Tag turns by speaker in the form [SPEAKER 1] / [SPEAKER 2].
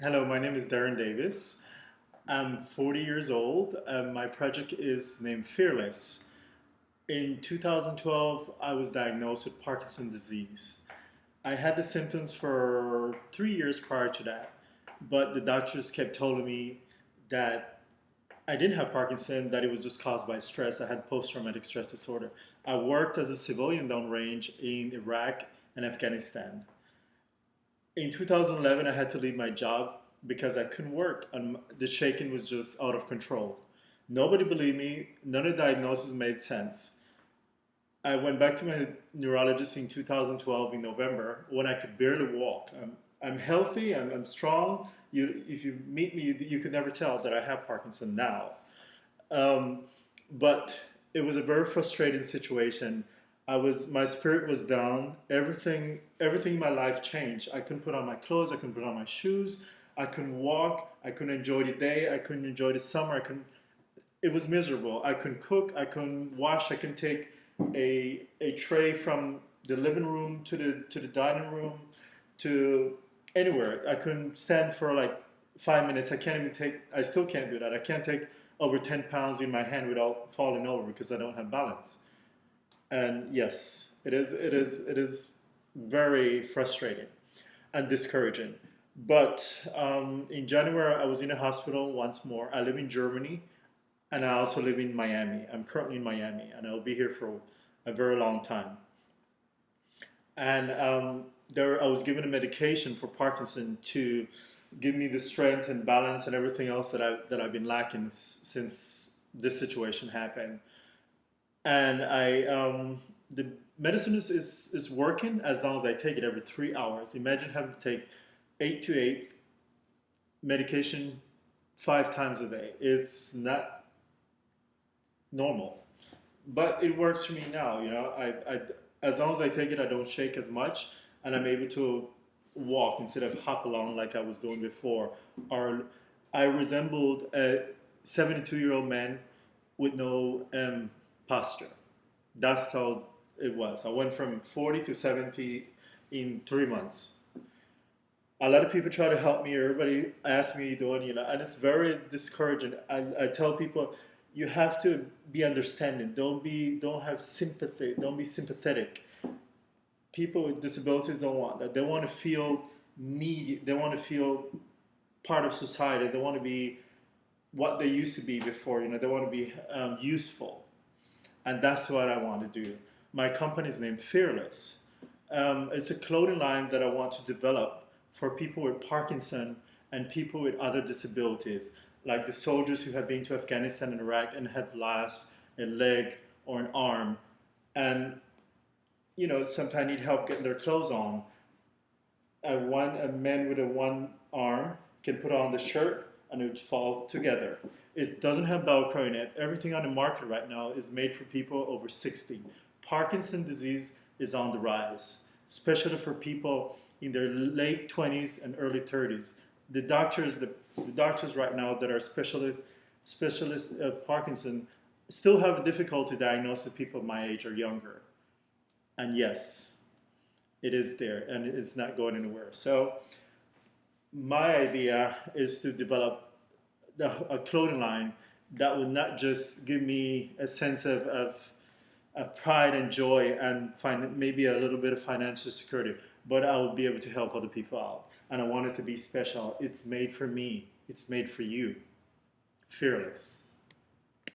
[SPEAKER 1] Hello, my name is Darren Davis. I'm 40 years old. My project is named Fearless. In 2012, I was diagnosed with Parkinson's disease. I had the symptoms for 3 years prior to that, but the doctors kept telling me that I didn't have Parkinson, that it was just caused by stress. I had post traumatic stress disorder. I worked as a civilian downrange in Iraq and Afghanistan. In 2011, I had to leave my job because I couldn't work and the shaking was just out of control. Nobody believed me. None of the diagnosis made sense. I went back to my neurologist in 2012 in November when I could barely walk. I'm healthy, I'm strong. If you meet me, you could never tell that I have Parkinson now. Um, but it was a very frustrating situation. My spirit was down. Everything in my life changed. I couldn't put on my clothes. I couldn't put on my shoes. I couldn't walk. I couldn't enjoy the day. I couldn't enjoy the summer. I couldn't. It was miserable. I couldn't cook. I couldn't wash. I couldn't take a tray from the living room to the dining room to anywhere. I couldn't stand for like 5 minutes. I can't even take. I still can't do that. I can't take over 10 pounds in my hand without falling over because I don't have balance. And yes, it is very frustrating and discouraging. But in January, I was in a hospital once more. I live in Germany, and I also live in Miami. I'm currently in Miami, and I'll be here for a very long time. And there, I was given a medication for Parkinson to give me the strength and balance and everything else that I've been lacking since this situation happened. And the medicine is working as long as I take it every 3 hours. Imagine having to take 8 to 8 medication 5 times a day. It's not normal, but it works for me now. As long as I take it, I don't shake as much, and I'm able to walk instead of hop along like I was doing before. Or I resembled a 72-year-old man with no posture. That's how it was. I went from 40 to 70 in 3 months. A lot of people try to help me. Everybody asks me doing, and it's very discouraging. I tell people, you have to be understanding. Don't have sympathy. Don't be sympathetic. People with disabilities don't want that. They want to feel needy. They want to feel part of society. They want to be what they used to be before. They want to be useful. And that's what I want to do. My company is named Fearless. It's a clothing line that I want to develop for people with Parkinson and people with other disabilities, like the soldiers who have been to Afghanistan and Iraq and have lost a leg or an arm, and sometimes need help getting their clothes on. A man with a one arm can put on the shirt and it would fall together. It doesn't have Velcro in it. Everything on the market right now is made for people over 60. Parkinson's disease is on the rise, especially for people in their late 20s and early 30s. The doctors right now that are specialists of Parkinson still have a difficulty diagnosing people my age or younger. And yes, it is there and it's not going anywhere. So my idea is to develop a clothing line that would not just give me a sense of pride and joy and find maybe a little bit of financial security, but I would be able to help other people out. And I want it to be special. It's made for me. It's made for you. Fearless.